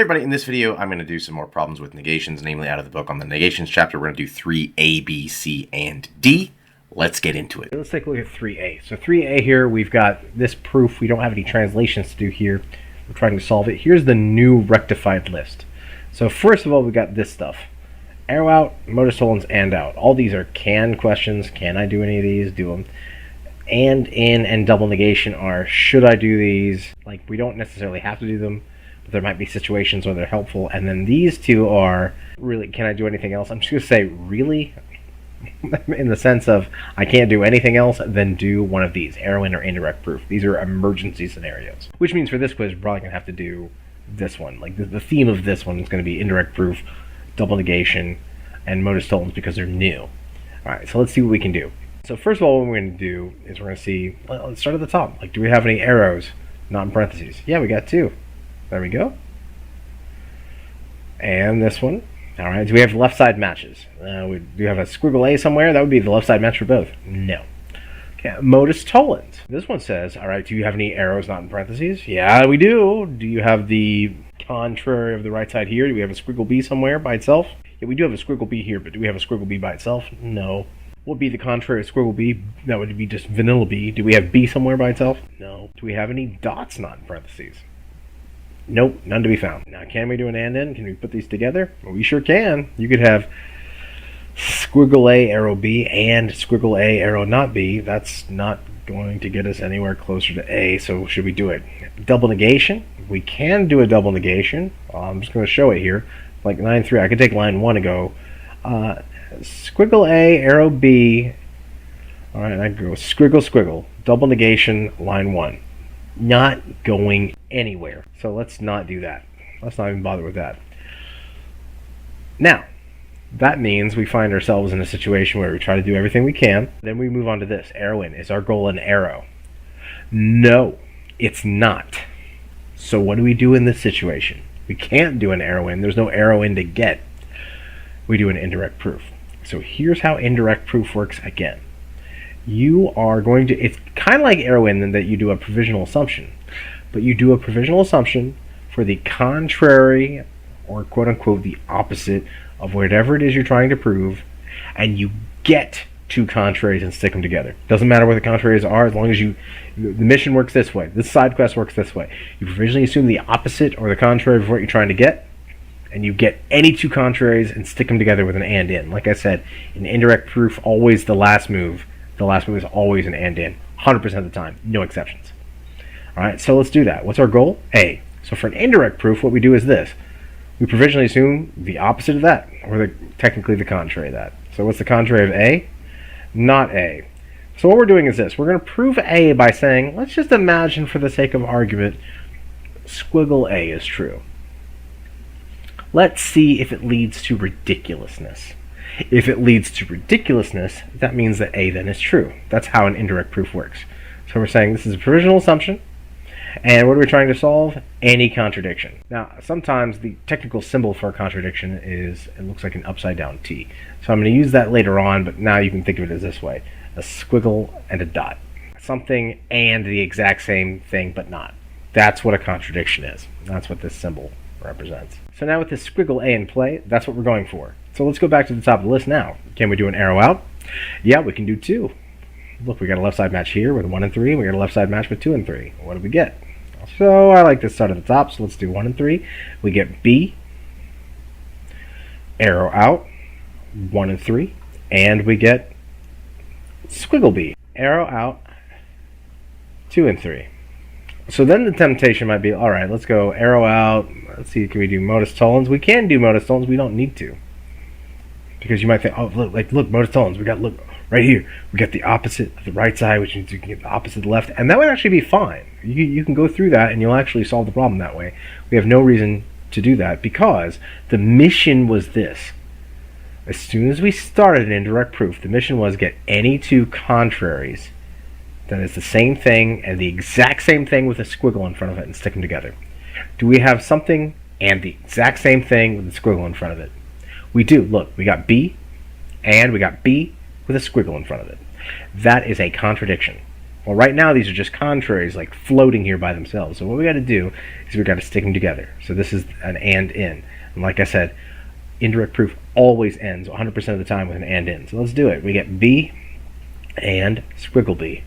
everybody, in this video I'm going to do some more problems with negations, namely out of the book on the negations chapter. We're going to do 3A, B, C, and D. Let's get into it. Let's take a look at 3A. So 3A here, we've got this proof. We don't have any translations to do here. We're trying to solve it. Here's the new rectified list. So first of all, we got this stuff. Arrow out, modus tollens, and out. All these are can questions. Can I do any of these? Do them. And in and double negation are should I do these? Like, we don't necessarily have to do them, but there might be situations where they're helpful. And then these two are really, can I do anything else? I'm just going to say really, in the sense of I can't do anything else, then do one of these, arrow in or indirect proof. These are emergency scenarios, which means for this quiz we're probably going to have to do this one. Like the theme of this one is going to be indirect proof, double negation, and modus tollens because they're new. Alright, so let's see what we can do. So first of all, what we're going to do is we're going to see, well, let's start at the top. Like, do we have any arrows not in parentheses? Yeah, we got two. There we go. And this one. Alright, do we have left side matches? Do we have a squiggle A somewhere? That would be the left side match for both. No. Okay, modus tollens. This one says, alright, do you have any arrows not in parentheses? Yeah, we do. Do you have the contrary of the right side here? Do we have a squiggle B somewhere by itself? Yeah, we do have a squiggle B here, but do we have a squiggle B by itself? No. What would be the contrary of squiggle B? That would be just vanilla B. Do we have B somewhere by itself? No. Do we have any dots not in parentheses? Nope, none to be found. Now, can we do an and in? Can we put these together? Well, we sure can. You could have squiggle A, arrow B, and squiggle A, arrow not B. That's not going to get us anywhere closer to A, so should we do it? Double negation? We can do a double negation. I'm just going to show it here. Like line 3, I could take line 1 and go squiggle A, arrow B. Alright, I go squiggle, squiggle. Double negation, line 1. Not going anywhere. So let's not do that. Let's not even bother with that. Now, that means we find ourselves in a situation where we try to do everything we can. Then we move on to this. Arrow in. Is our goal an arrow? No, it's not. So what do we do in this situation? We can't do an arrow in. There's no arrow in to get. We do an indirect proof. So here's how indirect proof works again. You are going to, it's kind of like arrow in that you do a provisional assumption, but you do a provisional assumption for the contrary, or quote unquote the opposite of whatever it is you're trying to prove, and you get two contraries and stick them together. Doesn't matter what the contraries are, as long as the mission works this way, this side quest works this way. You provisionally assume the opposite or the contrary of what you're trying to get, and you get any two contraries and stick them together with an and in. Like I said, in indirect proof, always the last move. The last move is always an and in, 100% of the time, no exceptions. Alright, so let's do that. What's our goal? A. So for an indirect proof, what we do is this. We provisionally assume the opposite of that, or technically the contrary of that. So what's the contrary of A? Not A. So what we're doing is this. We're going to prove A by saying, let's just imagine for the sake of argument, squiggle A is true. Let's see if it leads to ridiculousness. If it leads to ridiculousness, that means that A then is true. That's how an indirect proof works. So we're saying this is a provisional assumption, and what are we trying to solve? Any contradiction. Now, sometimes the technical symbol for a contradiction is, it looks like an upside down T. So I'm going to use that later on, but now you can think of it as this way. A squiggle and a dot. Something and the exact same thing, but not. That's what a contradiction is. That's what this symbol represents. So now with this squiggle A in play, that's what we're going for. So let's go back to the top of the list now. Can we do an arrow out? Yeah, we can do two. Look, we got a left side match here with 1 and 3. We got a left side match with 2 and 3. What do we get? So I like to start at the top, so let's do 1 and 3. We get B, arrow out, 1 and 3, and we get squiggle B, arrow out, 2 and 3. So then the temptation might be, all right, let's go arrow out. Let's see, can we do modus tollens? We can do modus tollens. We don't need to. Because you might think, oh, look, modus tollens. We got, look, right here. We got the opposite of the right side, which means you can get the opposite of the left. And that would actually be fine. You can go through that, and you'll actually solve the problem that way. We have no reason to do that because the mission was this. As soon as we started an indirect proof, the mission was get any two contraries that is the same thing and the exact same thing with a squiggle in front of it and stick them together. Do we have something and the exact same thing with a squiggle in front of it? We do. Look, we got B and we got B with a squiggle in front of it. That is a contradiction. Well, right now these are just contraries, like floating here by themselves. So what we got to do is we got to stick them together. So this is an and in. And like I said, indirect proof always ends 100% of the time with an and in. So let's do it. We get B and squiggle B.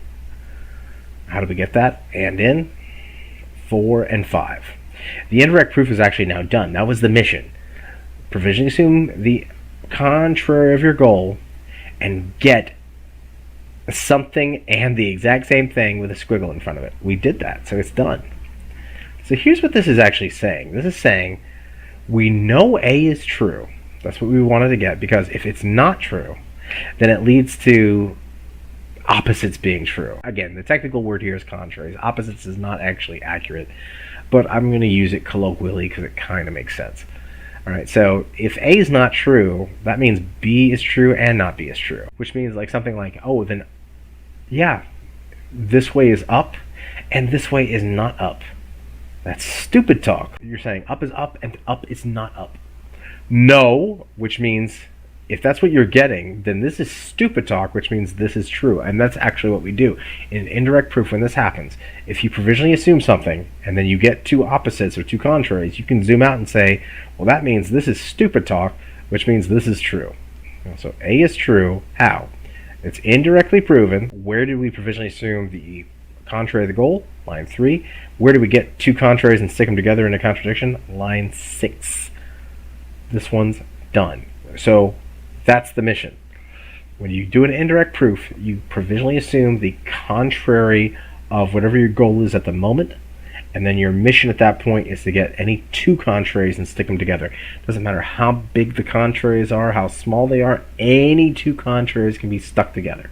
How do we get that? And in 4 and 5. The indirect proof is actually now done. That was the mission. Provisionally assume the contrary of your goal and get something and the exact same thing with a squiggle in front of it. We did that, so it's done. So here's what this is actually saying. This is saying we know A is true. That's what we wanted to get, because if it's not true, then it leads to opposites being true. Again, the technical word here is contraries. Opposites is not actually accurate, but I'm going to use it colloquially because it kind of makes sense. All right, so if A is not true, that means B is true and not B is true, which means like something like, oh, then yeah, this way is up and this way is not up. That's stupid talk. You're saying up is up and up is not up. No, which means if that's what you're getting, then this is stupid talk, which means this is true. And that's actually what we do. In indirect proof, when this happens, if you provisionally assume something and then you get two opposites or two contraries, you can zoom out and say, well, that means this is stupid talk, which means this is true. So A is true. How? It's indirectly proven. Where did we provisionally assume the contrary of the goal? Line 3. Where do we get two contraries and stick them together in a contradiction? Line 6. This one's done. So that's the mission. When you do an indirect proof, you provisionally assume the contrary of whatever your goal is at the moment, and then your mission at that point is to get any two contraries and stick them together. Doesn't matter how big the contraries are, how small they are, any two contraries can be stuck together.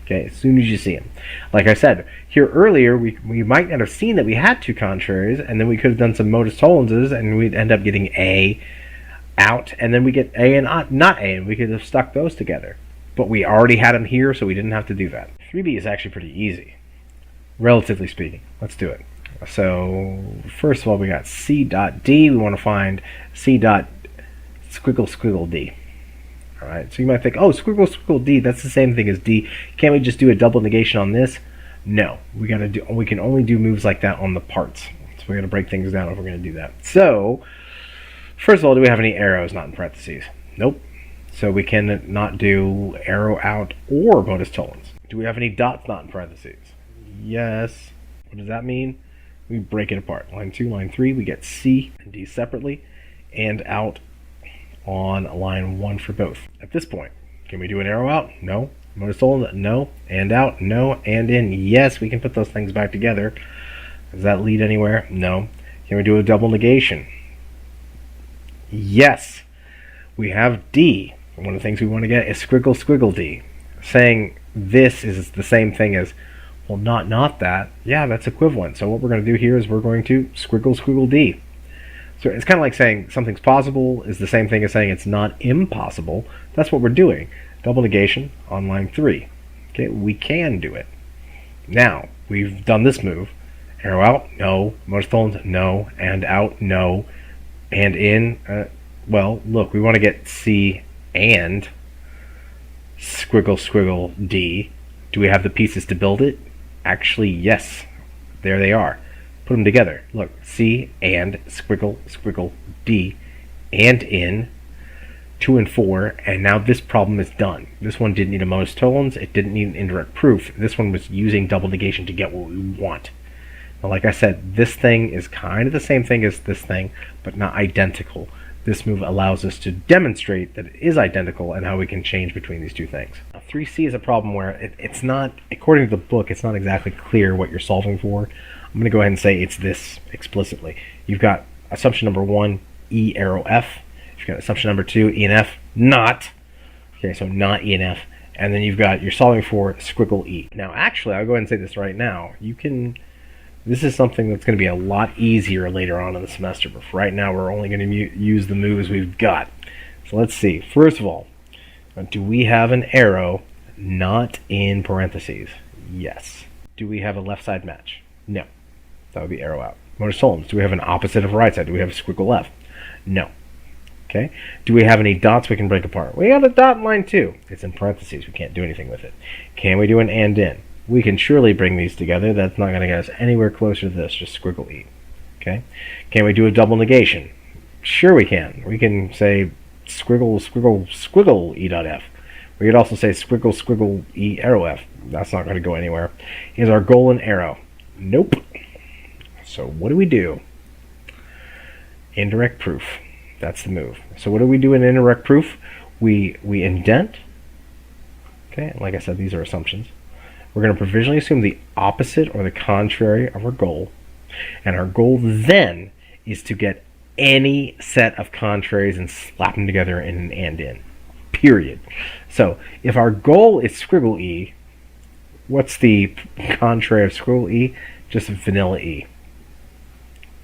Okay, as soon as you see them. Like I said, here earlier, we might not have seen that we had two contraries, and then we could have done some modus tolenses, and we'd end up getting A out, and then we get A and not A, and we could have stuck those together. But we already had them here, so we didn't have to do that. 3B is actually pretty easy, relatively speaking. Let's do it. So, first of all, we got C dot D. We want to find C dot squiggle squiggle D. Alright, so you might think, oh, squiggle squiggle D, that's the same thing as D. Can't we just do a double negation on this? No, we can only do moves like that on the parts. So we're going to break things down if we're going to do that. So, first of all, do we have any arrows not in parentheses? Nope. So we can not do arrow out or modus tollens. Do we have any dots not in parentheses? Yes. What does that mean? We break it apart. Line 2, line 3, we get C and D separately, and out on line 1 for both. At this point, can we do an arrow out? No. Modus tollens? No. And out? No. And in? Yes, we can put those things back together. Does that lead anywhere? No. Can we do a double negation? Yes. We have D. One of the things we want to get is squiggle squiggle D. Saying this is the same thing as, well, not that. Yeah, that's equivalent. So what we're going to do here is we're going to squiggle squiggle D. So it's kind of like saying something's possible is the same thing as saying it's not impossible. That's what we're doing. Double negation on line 3. Okay, we can do it. Now, we've done this move. Arrow out, no. Modus tollens, no. And out, no. And in, well, look, we want to get C and squiggle squiggle D. Do we have the pieces to build it? Actually, yes. There they are. Put them together. Look, C and squiggle squiggle D and in 2 and 4, and now this problem is done. This one didn't need a modus tollens. It didn't need an indirect proof. This one was using double negation to get what we want. Now, like I said, this thing is kind of the same thing as this thing, but not identical. This move allows us to demonstrate that it is identical and how we can change between these two things. Now, 3C is a problem where it's not, according to the book, it's not exactly clear what you're solving for. I'm going to go ahead and say it's this explicitly. You've got assumption number 1, E arrow F. You've got assumption number 2, E and F, not. Okay, so not E and F. And then you're solving for squiggle E. Now, actually, I'll go ahead and say this right now. This is something that's going to be a lot easier later on in the semester, but for right now we're only going to use the moves we've got. So let's see. First of all, do we have an arrow not in parentheses? Yes. Do we have a left side match? No. That would be arrow out. Modus tollens. Do we have an opposite of right side? Do we have a squiggle left? No. Okay. Do we have any dots we can break apart? We got a dot in line 2. It's in parentheses. We can't do anything with it. Can we do an and in? We can surely bring these together. That's not going to get us anywhere closer to this, just squiggle E. Okay? Can we do a double negation? Sure we can. We can say squiggle, squiggle, squiggle E dot F. We could also say squiggle, squiggle E arrow F. That's not going to go anywhere. Is our goal an arrow? Nope. So what do we do? Indirect proof. That's the move. So what do we do in indirect proof? We indent. Okay, like I said, these are assumptions. We're going to provisionally assume the opposite or the contrary of our goal. And our goal then is to get any set of contraries and slap them together in an and in. Period. So if our goal is squiggle E, what's the contrary of squiggle E? Just vanilla E.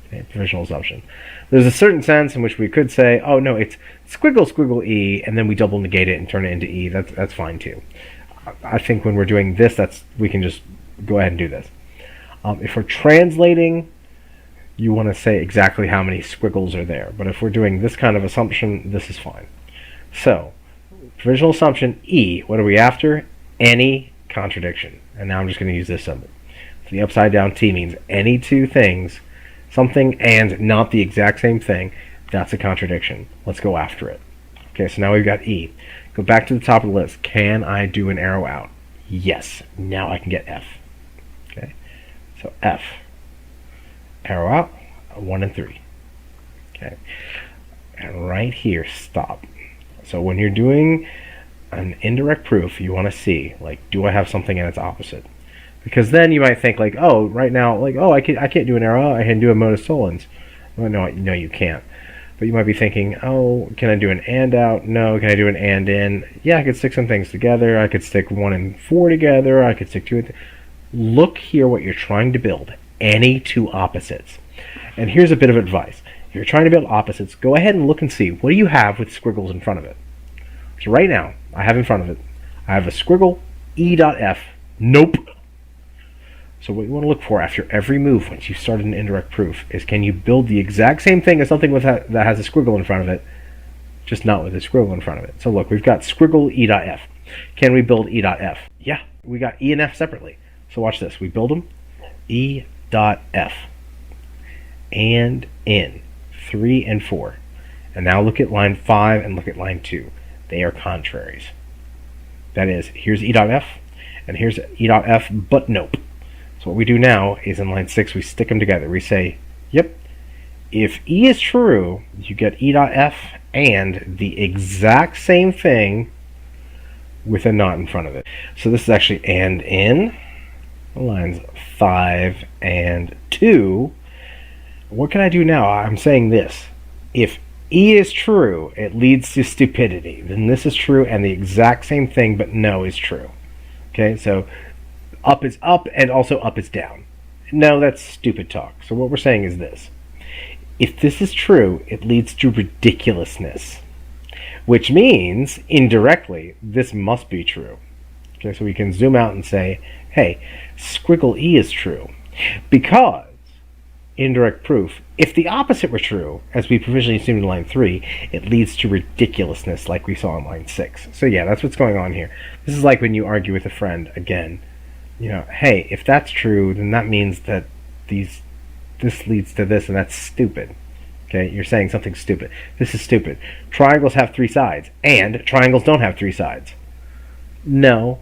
Okay, provisional assumption. There's a certain sense in which we could say, oh no, it's squiggle, squiggle E, and then we double negate it and turn it into E. That's fine too. I think when we're doing this, we can just go ahead and do this. If we're translating, you want to say exactly how many squiggles are there. But if we're doing this kind of assumption, this is fine. So, provisional assumption E, what are we after? Any contradiction. And now I'm just going to use this symbol. So the upside down T means any two things, something and not the exact same thing. That's a contradiction. Let's go after it. Okay, so now we've got E. Go back to the top of the list. Can I do an arrow out? Yes. Now I can get F. Okay, so F. Arrow out, 1 and 3. Okay, and right here, stop. So when you're doing an indirect proof, you want to see, like, do I have something in its opposite? Because then you might think, like, oh, right now, like, oh, I can't do an arrow, I can do a modus tollens. Well, no, you can't. But you might be thinking, oh, can I do an and out? No. Can I do an and in? Yeah, I could stick some things together. I could stick 1 and 4 together. I could stick 2 and Look here what you're trying to build. Any two opposites. And here's a bit of advice. If you're trying to build opposites, go ahead and look and see, what do you have with squiggles in front of it? So right now, I have in front of it, I have a squiggle, E dot F. Nope. So what you want to look for after every move once you start an indirect proof is, can you build the exact same thing as something with that has a squiggle in front of it, just not with a squiggle in front of it. So look, we've got squiggle E dot F. Can we build E dot F? Yeah, we got E and F separately. So watch this. We build them. E dot F. And in 3 and 4. And now look at line 5 and look at line 2. They are contraries. That is, here's E dot F, and here's E dot F, but nope. So what we do now is in line 6, we stick them together. We say, yep, if E is true, you get E dot F and the exact same thing with a not in front of it. So this is actually and in lines 5 and 2. What can I do now? I'm saying this. If E is true, it leads to stupidity. Then this is true, and the exact same thing, but no is true. Okay, so up is up, and also up is down. No, that's stupid talk. So what we're saying is this. If this is true, it leads to ridiculousness, which means, indirectly, this must be true. Okay, so we can zoom out and say, hey, squiggle E is true. Because, indirect proof, if the opposite were true, as we provisionally assumed in line 3, it leads to ridiculousness like we saw in line 6. So yeah, that's what's going on here. This is like when you argue with a friend, again. You know, hey, if that's true, then that means that this leads to this, and that's stupid. Okay, you're saying something stupid. This is stupid. Triangles have 3 sides, and triangles don't have 3 sides. No.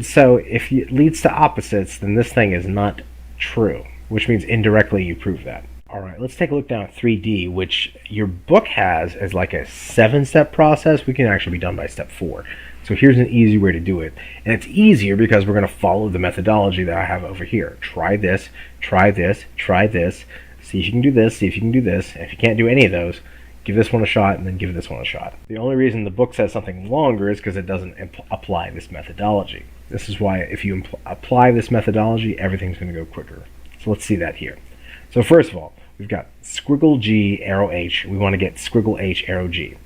So if it leads to opposites, then this thing is not true, which means indirectly you prove that. All right, let's take a look down at 3D, which your book has as like a 7-step process. We can actually be done by step 4. So here's an easy way to do it. And it's easier because we're going to follow the methodology that I have over here. Try this, try this, try this. See if you can do this, see if you can do this. And if you can't do any of those, give this one a shot and then give this one a shot. The only reason the book says something longer is because it doesn't apply this methodology. This is why if you apply this methodology, everything's going to go quicker. So let's see that here. So first of all, we've got squiggle G, arrow H. We want to get squiggle H, arrow G.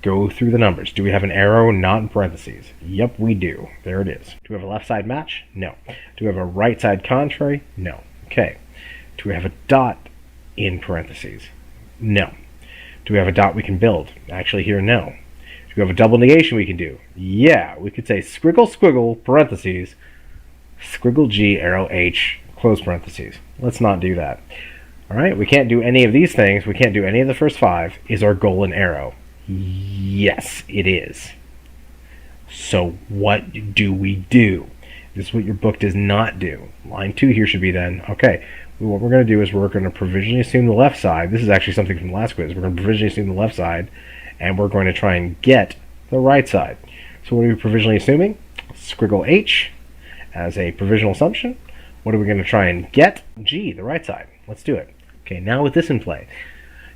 Go through the numbers. Do we have an arrow not in parentheses? Yep, we do. There it is. Do we have a left side match? No. Do we have a right side contrary? No. Okay. Do we have a dot in parentheses? No. Do we have a dot we can build? Actually here, no. Do we have a double negation we can do? Yeah, we could say squiggle, squiggle, parentheses, squiggle G, arrow H, close parentheses. Let's not do that. All right, we can't do any of these things. We can't do any of the first 5. Is our goal an arrow? Yes, it is. So what do we do? This is what your book does not do. Line 2 here should be then, okay, what we're going to do is we're going to provisionally assume the left side. This is actually something from the last quiz. We're going to provisionally assume the left side, and we're going to try and get the right side. So what are we provisionally assuming? Squiggle H as a provisional assumption. What are we going to try and get? G, the right side. Let's do it. Okay, now with this in play,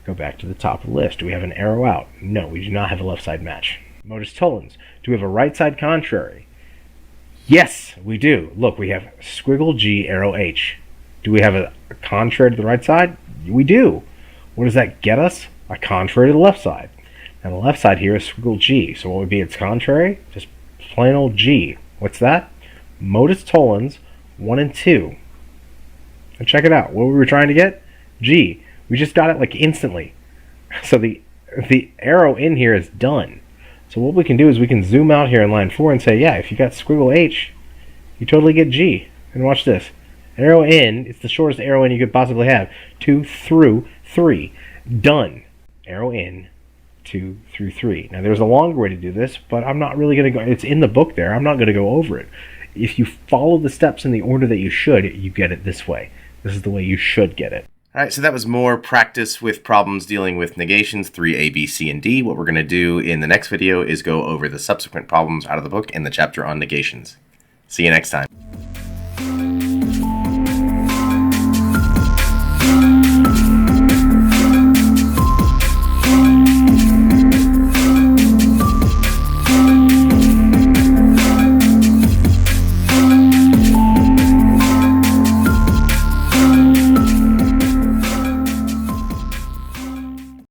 go back to the top of the list. Do we have an arrow out? No, we do not have a left side match. Modus tollens. Do we have a right side contrary? Yes, we do. Look, we have squiggle G, arrow H. Do we have a contrary to the right side? We do. What does that get us? A contrary to the left side. Now the left side here is squiggle G. So what would be its contrary? Just plain old G. What's that? Modus tollens 1 and 2. And check it out. What were we trying to get? G. We just got it like instantly. So the arrow in here is done. So what we can do is we can zoom out here in line 4 and say, yeah, if you got squiggle H, you totally get G. And watch this. Arrow in, it's the shortest arrow in you could possibly have. 2 through 3. Done. Arrow in, 2 through 3. Now there's a longer way to do this, but I'm not really going to go, it's in the book there, I'm not going to go over it. If you follow the steps in the order that you should, you get it this way. This is the way you should get it. All right, so that was more practice with problems dealing with negations, 3A, B, C, and D. What we're going to do in the next video is go over the subsequent problems out of the book in the chapter on negations. See you next time.